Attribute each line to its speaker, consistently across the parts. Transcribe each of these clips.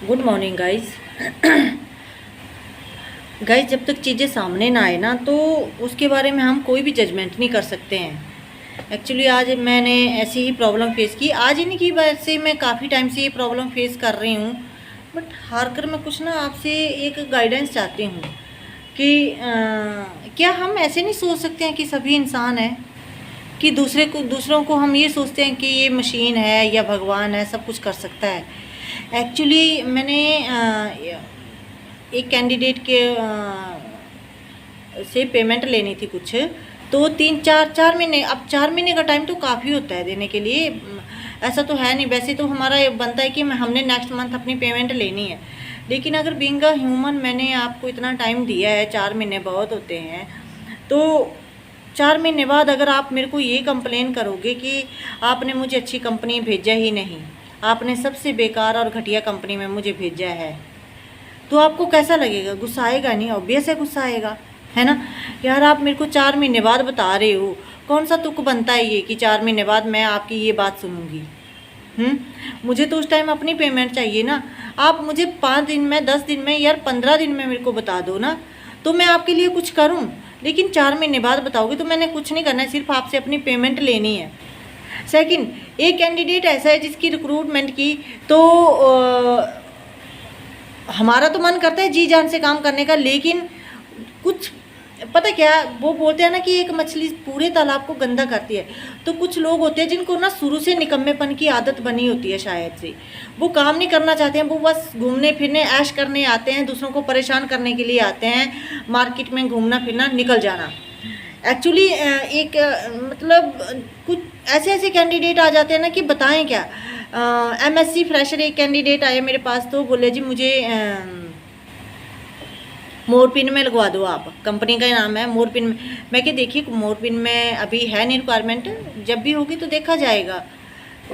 Speaker 1: Good morning guys. Guys, जब तक चीज़ें सामने ना आए ना तो उसके बारे में हम कोई भी जजमेंट नहीं कर सकते हैं। एक्चुअली आज मैंने ऐसी ही प्रॉब्लम फेस की। आज ही नहीं की, वैसे मैं काफ़ी टाइम से ये प्रॉब्लम फेस कर रही हूँ। बट हार कर मैं कुछ ना आपसे एक गाइडेंस चाहती हूँ कि क्या हम ऐसे नहीं सोच सकते हैं कि सभी इंसान हैं, कि दूसरों को हम ये सोचते हैं कि ये मशीन है या भगवान है, सब कुछ कर सकता है। एक्चुअली मैंने एक कैंडिडेट के से पेमेंट लेनी थी कुछ, तो 3-4 महीने, अब 4 महीने का टाइम तो काफ़ी होता है देने के लिए। ऐसा तो है नहीं, वैसे तो हमारा ये बनता है कि हमने नेक्स्ट मंथ अपनी पेमेंट लेनी है। लेकिन अगर बीइंग अ ह्यूमन मैंने आपको इतना टाइम दिया है, 4 महीने बहुत होते हैं, तो 4 महीने बाद अगर आप मेरे को ये कंप्लेन करोगे कि आपने मुझे अच्छी कंपनी भेजा ही नहीं, आपने सबसे बेकार और घटिया कंपनी में मुझे भेजा है, तो आपको कैसा लगेगा? गुस्सा आएगा नहीं? ऑब्वियस है गुस्सा आएगा, है ना। यार, आप मेरे को 4 महीने बाद बता रहे हो, कौन सा तुक बनता है ये कि 4 महीने बाद मैं आपकी ये बात सुनूंगी? मुझे तो उस टाइम अपनी पेमेंट चाहिए ना। आप मुझे 5 दिन में, 10 दिन में, यार 15 दिन में मेरे को बता दो ना, तो मैं आपके लिए कुछ करूं। लेकिन 4 महीने बाद बताओगे तो मैंने कुछ नहीं करना है, सिर्फ आपसे अपनी पेमेंट लेनी है। सेकंड, एक कैंडिडेट ऐसा है जिसकी रिक्रूटमेंट की, तो हमारा तो मन करता है जी जान से काम करने का, लेकिन कुछ पता क्या, वो बोलते हैं ना कि एक मछली पूरे तालाब को गंदा करती है। तो कुछ लोग होते हैं जिनको ना शुरू से निकम्मेपन की आदत बनी होती है, शायद से वो काम नहीं करना चाहते हैं, वो बस घूमने फिरने ऐश करने आते हैं, दूसरों को परेशान करने के लिए आते हैं, मार्केट में घूमना फिरना, निकल जाना। एक्चुअली एक मतलब कुछ ऐसे ऐसे कैंडिडेट आ जाते हैं ना कि बताएं क्या। एमएससी फ्रेशर एक कैंडिडेट आए मेरे पास, तो बोले जी मुझे मोरपिन में लगवा दो आप, कंपनी का नाम है मोरपिन में। मैं क्या, देखिए मोरपिन में अभी है नहीं रिक्वायरमेंट, जब भी होगी तो देखा जाएगा,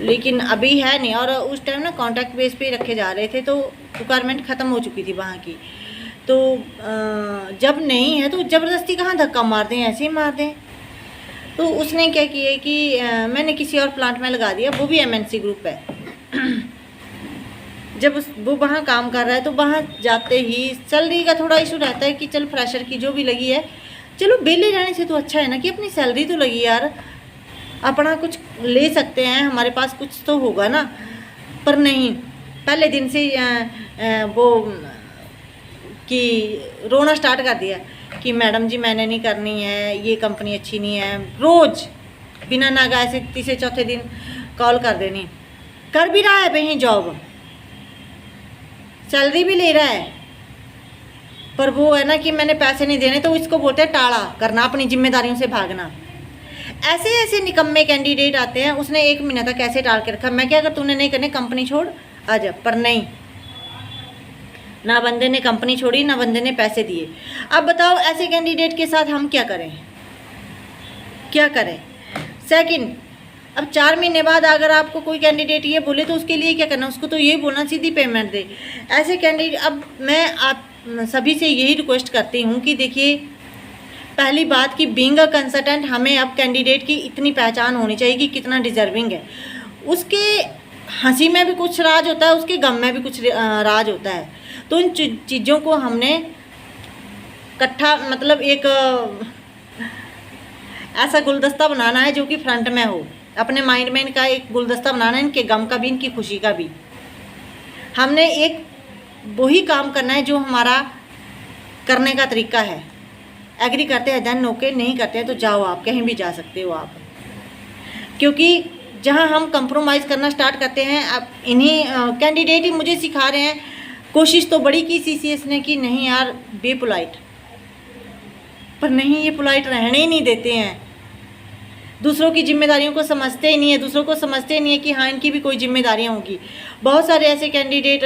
Speaker 1: लेकिन अभी है नहीं। और उस टाइम ना कॉन्ट्रैक्ट बेस पे रखे जा रहे थे, तो रिक्वायरमेंट ख़त्म हो चुकी थी वहाँ की। तो जब नहीं है तो ज़बरदस्ती कहाँ धक्का मार दें, ऐसे ही मार दें। तो उसने क्या किया कि मैंने किसी और प्लांट में लगा दिया, वो भी एमएनसी ग्रुप है। जब वो वहाँ काम कर रहा है तो वहाँ जाते ही सैलरी का थोड़ा इशू रहता है कि चल फ्रेशर की जो भी लगी है, चलो बेले जाने से तो अच्छा है ना कि अपनी सैलरी तो लगी यार, अपना कुछ ले सकते हैं, हमारे पास कुछ तो होगा ना। पर नहीं, पहले दिन से वो कि रोना स्टार्ट कर दिया कि मैडम जी मैंने नहीं करनी है, ये कंपनी अच्छी नहीं है। रोज़ बिना नागा से तीसरे चौथे दिन कॉल कर देनी। कर भी रहा है भाई जॉब, सैलरी भी ले रहा है, पर वो है ना कि मैंने पैसे नहीं देने, तो इसको बोलते हैं टाड़ा करना, अपनी जिम्मेदारियों से भागना। ऐसे ऐसे निकम्मे कैंडिडेट आते हैं। उसने 1 महीना तक ऐसे टाल के रखा, मैं क्या, अगर तूने नहीं करने कंपनी छोड़ आ जा। पर नहीं, ना बंदे ने कंपनी छोड़ी, ना बंदे ने पैसे दिए। अब बताओ ऐसे कैंडिडेट के साथ हम क्या करें, क्या करें? सेकंड, अब 4 महीने बाद अगर आपको कोई कैंडिडेट ये बोले तो उसके लिए क्या करना? उसको तो यही बोलना सीधी पेमेंट दे। ऐसे कैंडिडेट, अब मैं आप सभी से यही रिक्वेस्ट करती हूँ कि देखिए, पहली बात कि बीइंग अ कंसल्टेंट हमें अब कैंडिडेट की इतनी पहचान होनी चाहिए कि कितना डिजर्विंग है। उसके हंसी में भी कुछ राज होता है, उसके गम में भी कुछ राज होता है। तो इन चीज़ों को हमने इकट्ठा, मतलब एक ऐसा गुलदस्ता बनाना है जो कि फ्रंट में हो। अपने माइंड में इनका एक गुलदस्ता बनाना है, इनके गम का भी, इनकी खुशी का भी। हमने एक वही काम करना है जो हमारा करने का तरीका है। एग्री करते हैं देन ओके, नहीं करते हैं तो जाओ, आप कहीं भी जा सकते हो आप। क्योंकि जहां हम कंप्रोमाइज़ करना स्टार्ट करते हैं, अब इन्हीं कैंडिडेट ही मुझे सिखा रहे हैं। कोशिश तो बड़ी की सीसीएस ने कि नहीं यार बी पोलाइट, पर नहीं, ये पोलाइट रहने ही नहीं देते हैं। दूसरों की जिम्मेदारियों को समझते ही नहीं है, दूसरों को समझते ही नहीं है कि हाँ इनकी भी कोई जिम्मेदारियाँ होंगी। बहुत सारे ऐसे कैंडिडेट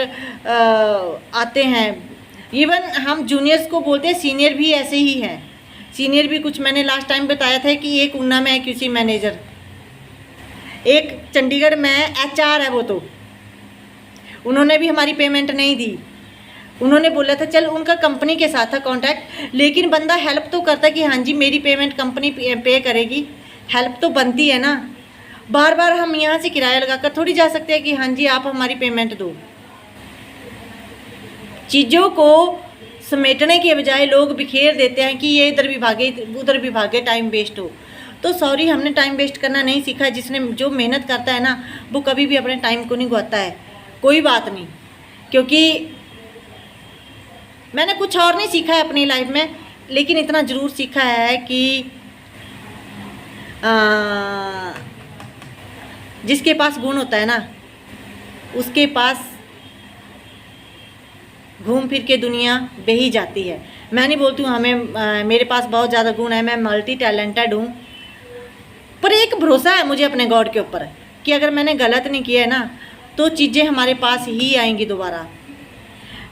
Speaker 1: आते हैं, इवन हम जूनियर्स को बोलते हैं, सीनियर भी ऐसे ही हैं। सीनियर भी कुछ, मैंने लास्ट टाइम बताया था कि एक ऊना में है QC मैनेजर, एक चंडीगढ़ में HR है, वो तो उन्होंने भी हमारी पेमेंट नहीं दी। उन्होंने बोला था चल, उनका कंपनी के साथ था कॉन्टैक्ट, लेकिन बंदा हेल्प तो करता कि हाँ जी मेरी पेमेंट कंपनी पे करेगी, हेल्प तो बनती है ना। बार बार हम यहाँ से किराया लगाकर थोड़ी जा सकते हैं कि हाँ जी आप हमारी पेमेंट दो। चीज़ों को समेटने के बजाय लोग बिखेर देते हैं कि ये इधर भी भागे उधर भी भागे, टाइम वेस्ट हो। तो सॉरी, हमने टाइम वेस्ट करना नहीं सीखा। जिसने जो मेहनत करता है ना, वो कभी भी अपने टाइम को नहीं गवाता है। कोई बात नहीं, क्योंकि मैंने कुछ और नहीं सीखा है अपनी लाइफ में, लेकिन इतना ज़रूर सीखा है कि जिसके पास गुण होता है ना, उसके पास घूम फिर के दुनिया बह ही जाती है। मैं नहीं बोलती हूँ मेरे पास बहुत ज़्यादा गुण है, मैं मल्टी टैलेंटेड हूँ, पर एक भरोसा है मुझे अपने गॉड के ऊपर कि अगर मैंने गलत नहीं किया है ना, तो चीज़ें हमारे पास ही आएंगी दोबारा।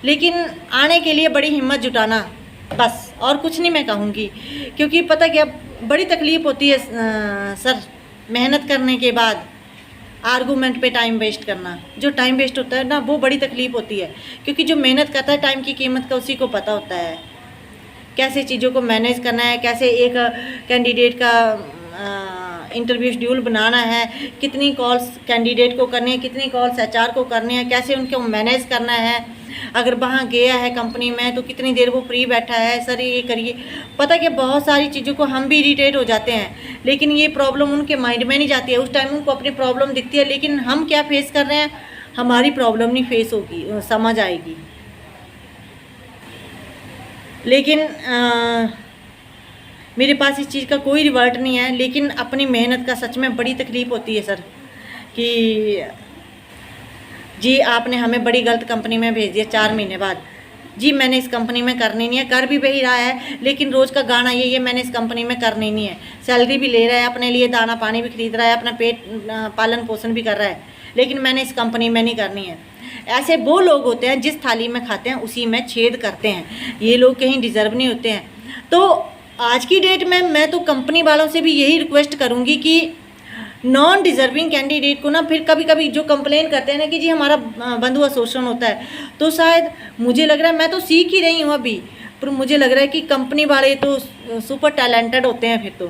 Speaker 1: लेकिन आने के लिए बड़ी हिम्मत जुटाना, बस, और कुछ नहीं मैं कहूँगी। क्योंकि पता क्या, बड़ी तकलीफ़ होती है सर, मेहनत करने के बाद आर्गूमेंट पे टाइम वेस्ट करना। जो टाइम वेस्ट होता है ना, वो बड़ी तकलीफ़ होती है। क्योंकि जो मेहनत करता है, टाइम की कीमत का उसी को पता होता है, कैसे चीज़ों को मैनेज करना है, कैसे एक कैंडिडेट का इंटरव्यू शेड्यूल बनाना है, कितनी कॉल्स कैंडिडेट को करनी है, कितनी कॉल्स एचआर को करनी है, कैसे उनको मैनेज करना है। अगर वहाँ गया है कंपनी में तो कितनी देर वो फ्री बैठा है, सर ये करिए। पता कि बहुत सारी चीज़ों को हम भी इरिटेट हो जाते हैं, लेकिन ये प्रॉब्लम उनके माइंड में नहीं जाती है। उस टाइम उनको अपनी प्रॉब्लम दिखती है, लेकिन हम क्या फेस कर रहे हैं, हमारी प्रॉब्लम नहीं फेस होगी, समझ आएगी। लेकिन मेरे पास इस चीज़ का कोई रिवर्ट नहीं है, लेकिन अपनी मेहनत का सच में बड़ी तकलीफ़ होती है सर कि जी आपने हमें बड़ी गलत कंपनी में भेज दिया 4 महीने बाद। जी मैंने इस कंपनी में करनी नहीं है, कर भी वही रहा है, लेकिन रोज़ का गाना ये मैंने इस कंपनी में करनी नहीं है। सैलरी भी ले रहा है, अपने लिए दाना पानी भी खरीद रहा है, अपना पेट पालन पोषण भी कर रहा है, लेकिन मैंने इस कंपनी में नहीं करनी है। ऐसे वो लोग होते हैं जिस थाली में खाते हैं उसी में छेद करते हैं। ये लोग कहीं डिज़र्व नहीं होते हैं। तो आज की डेट में मैं तो कंपनी वालों से भी यही रिक्वेस्ट करूँगी कि नॉन डिज़र्विंग कैंडिडेट को ना, फिर कभी कभी जो कंप्लेन करते हैं ना कि जी हमारा बंधुआ शोषण होता है, तो शायद मुझे लग रहा है, मैं तो सीख ही रही हूँ अभी, पर मुझे लग रहा है कि कंपनी वाले तो सुपर टैलेंटेड होते हैं फिर तो,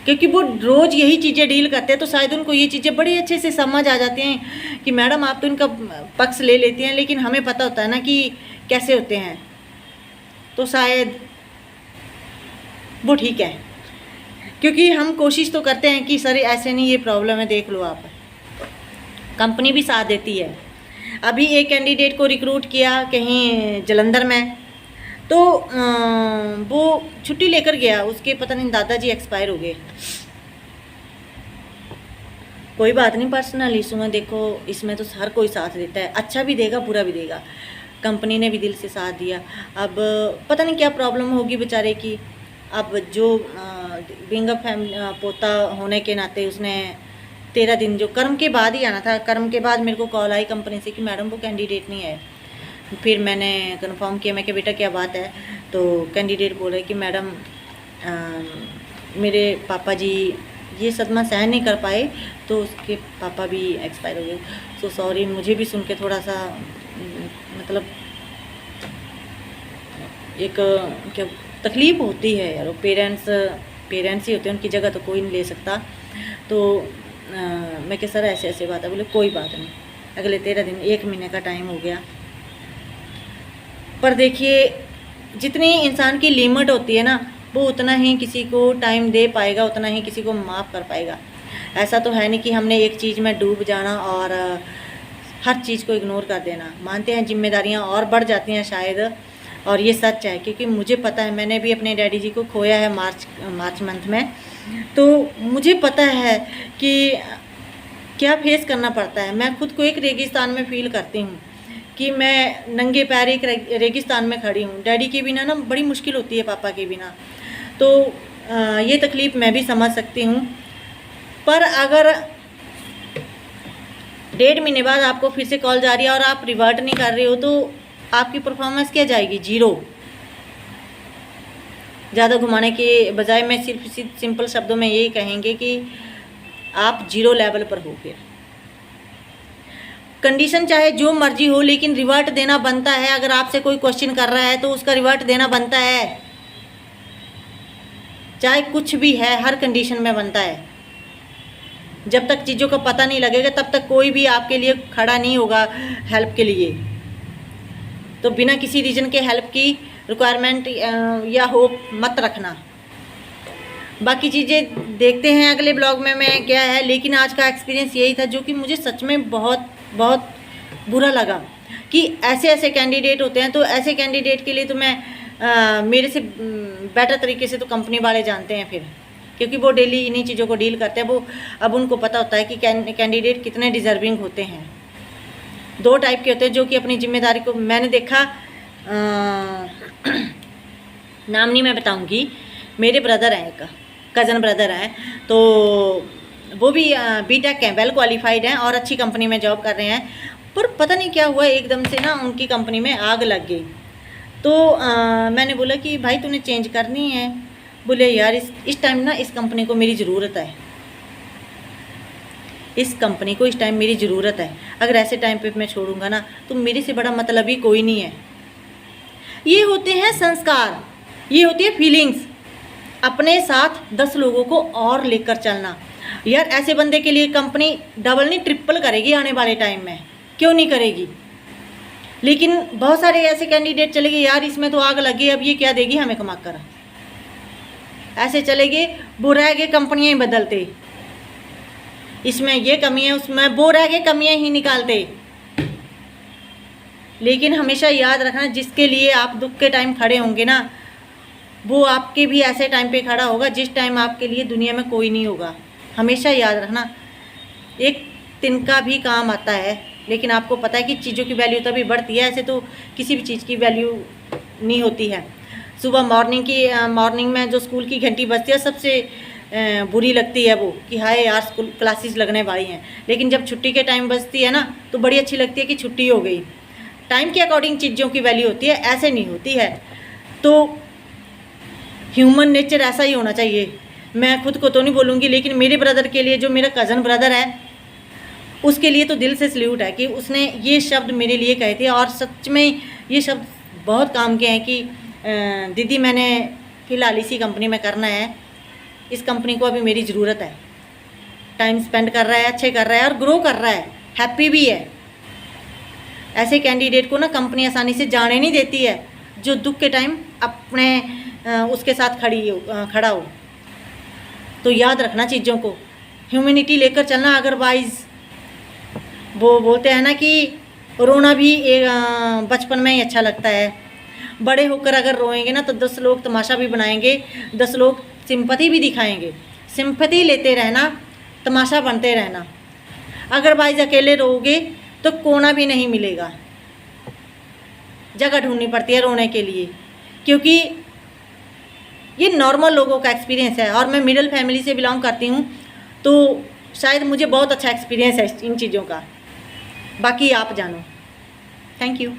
Speaker 1: क्योंकि वो रोज़ यही चीज़ें डील करते हैं, तो शायद उनको ये चीज़ें बड़ी अच्छे से समझ आ जाती हैं कि मैडम आप तो इनका पक्ष ले लेती हैं, लेकिन हमें पता होता है ना कि कैसे होते हैं, तो शायद वो ठीक है। क्योंकि हम कोशिश तो करते हैं कि सर ऐसे नहीं, ये प्रॉब्लम है, देख लो आप। कंपनी भी साथ देती है। अभी एक कैंडिडेट को रिक्रूट किया कहीं जलंधर में, तो वो छुट्टी लेकर गया, उसके पता नहीं दादाजी एक्सपायर हो गए। कोई बात नहीं, पर्सनल इशू में देखो, इसमें तो हर कोई साथ देता है, अच्छा भी देगा बुरा भी देगा। कंपनी ने भी दिल से साथ दिया। अब पता नहीं क्या प्रॉब्लम होगी बेचारे की। अब जो बिंग पोता होने के नाते उसने 13 दिन, जो कर्म के बाद ही आना था, कर्म के बाद मेरे को कॉल आई कंपनी से कि मैडम वो कैंडिडेट नहीं है। फिर मैंने कंफर्म किया, मैं कि बेटा क्या बात है, तो कैंडिडेट बोले कि मैडम मेरे पापा जी ये सदमा सहन नहीं कर पाए, तो उसके पापा भी एक्सपायर हो गए। सो सॉरी, मुझे भी सुन के थोड़ा सा मतलब एक क्या तकलीफ़ होती है यार। पेरेंट्स ही होते हैं, उनकी जगह तो कोई नहीं ले सकता। तो मैं क्या सर ऐसे ऐसे बात है, बोले कोई बात नहीं, अगले 13 दिन 1 महीने का टाइम हो गया। पर देखिए, जितनी इंसान की लिमिट होती है ना, वो उतना ही किसी को टाइम दे पाएगा, उतना ही किसी को माफ़ कर पाएगा। ऐसा तो है नहीं कि हमने एक चीज़ में डूब जाना और हर चीज़ को इग्नोर कर देना। मानते हैं जिम्मेदारियाँ और बढ़ जाती हैं शायद, और ये सच है, क्योंकि मुझे पता है, मैंने भी अपने डैडी जी को खोया है मार्च मंथ में, तो मुझे पता है कि क्या फेस करना पड़ता है। मैं खुद को एक रेगिस्तान में फ़ील करती हूँ कि मैं नंगे पैर एक रेगिस्तान में खड़ी हूँ। डैडी के बिना ना बड़ी मुश्किल होती है, पापा के बिना, तो ये तकलीफ़ मैं भी समझ सकती हूँ। पर अगर 1.5 महीने बाद आपको फिर से कॉल जा रही है और आप रिवर्ट नहीं कर रहे हो, तो आपकी परफॉर्मेंस क्या जाएगी? 0। ज़्यादा घुमाने के बजाय मैं सिर्फ सिंपल शब्दों में यही कहेंगे कि आप 0 लेवल पर हो। फिर कंडीशन चाहे जो मर्जी हो, लेकिन रिवर्ट देना बनता है। अगर आपसे कोई क्वेश्चन कर रहा है तो उसका रिवर्ट देना बनता है, चाहे कुछ भी है, हर कंडीशन में बनता है। जब तक चीज़ों का पता नहीं लगेगा, तब तक कोई भी आपके लिए खड़ा नहीं होगा हेल्प के लिए। तो बिना किसी रीज़न के हेल्प की रिक्वायरमेंट या होप मत रखना। बाकी चीज़ें देखते हैं अगले ब्लॉग में मैं क्या है, लेकिन आज का एक्सपीरियंस यही था जो कि मुझे सच में बहुत बहुत बुरा लगा कि ऐसे ऐसे कैंडिडेट होते हैं। तो ऐसे कैंडिडेट के लिए तो मैं मेरे से बेटर तरीके से तो कंपनी वाले जानते हैं फिर, क्योंकि वो डेली इन्हीं चीज़ों को डील करते हैं। वो अब उनको पता होता है कि कैंडिडेट कितने डिज़र्विंग होते हैं। 2 टाइप के होते हैं जो कि अपनी जिम्मेदारी को, मैंने देखा नाम नहीं मैं बताऊंगी, मेरे ब्रदर हैं, एक कज़न ब्रदर हैं, तो वो भी बीटेक हैं, वेल क्वालिफाइड हैं और अच्छी कंपनी में जॉब कर रहे हैं। पर पता नहीं क्या हुआ, एकदम से ना उनकी कंपनी में आग लग गई। तो मैंने बोला कि भाई तूने चेंज करनी है। बोले यार इस टाइम ना इस कंपनी को मेरी ज़रूरत है, इस कंपनी को इस टाइम मेरी ज़रूरत है। अगर ऐसे टाइम पे मैं छोड़ूंगा ना तो मेरे से बड़ा मतलब ही कोई नहीं है। ये होते हैं संस्कार, ये होती है फीलिंग्स, अपने साथ 10 लोगों को और लेकर चलना। यार ऐसे बंदे के लिए कंपनी डबल नहीं ट्रिपल करेगी आने वाले टाइम में, क्यों नहीं करेगी। लेकिन बहुत सारे ऐसे कैंडिडेट चले गए, यार इसमें तो आग लगी, अब ये क्या देगी हमें कमा कर, ऐसे चले गए। वो रह गए कंपनियाँ ही बदलते, इसमें ये कमी है उसमें वो रह गए कमियाँ ही निकालते। लेकिन हमेशा याद रखना, जिसके लिए आप दुख के टाइम खड़े होंगे ना, वो आपके भी ऐसे टाइम पे खड़ा होगा जिस टाइम आपके लिए दुनिया में कोई नहीं होगा। हमेशा याद रखना, एक तिनका भी काम आता है, लेकिन आपको पता है कि चीज़ों की वैल्यू तभी बढ़ती है, ऐसे तो किसी भी चीज़ की वैल्यू नहीं होती है। सुबह मॉर्निंग में जो स्कूल की घंटी बजती है सबसे बुरी लगती है वो, कि हाय यार स्कूल क्लासेस लगने वाली हैं। लेकिन जब छुट्टी के टाइम बजती है ना तो बड़ी अच्छी लगती है कि छुट्टी हो गई। टाइम के अकॉर्डिंग चीज़ों की वैल्यू होती है, ऐसे नहीं होती है। तो ह्यूमन नेचर ऐसा ही होना चाहिए। मैं खुद को तो नहीं बोलूँगी, लेकिन मेरे ब्रदर के लिए, जो मेरा कज़न ब्रदर है, उसके लिए तो दिल से सल्यूट है कि उसने ये शब्द मेरे लिए कहे थे। और सच में ये शब्द बहुत काम के हैं कि दीदी मैंने फ़िलहाल इसी कंपनी में करना है, इस कंपनी को अभी मेरी ज़रूरत है। टाइम स्पेंड कर रहा है, अच्छे कर रहा है और ग्रो कर रहा है, हैप्पी भी है। ऐसे कैंडिडेट को ना कंपनी आसानी से जाने नहीं देती है, जो दुख के टाइम अपने उसके साथ खड़ा हो। तो याद रखना चीज़ों को, ह्यूमैनिटी लेकर चलना। अदरवाइज़ वो बोलते हैं ना कि रोना भी बचपन में ही अच्छा लगता है, बड़े होकर अगर रोएंगे ना तो 10 लोग तमाशा भी बनाएंगे, 10 लोग सिंपैथी भी दिखाएंगे। सिंपैथी लेते रहना, तमाशा बनते रहना। अदरवाइज़ अकेले रोओगे तो कोना भी नहीं मिलेगा, जगह ढूंढनी पड़ती है रोने के लिए, क्योंकि ये नॉर्मल लोगों का एक्सपीरियंस है। और मैं मिडिल फैमिली से बिलोंग करती हूँ, तो शायद मुझे बहुत अच्छा एक्सपीरियंस है इन चीज़ों का। बाकी आप जानो। Thank you.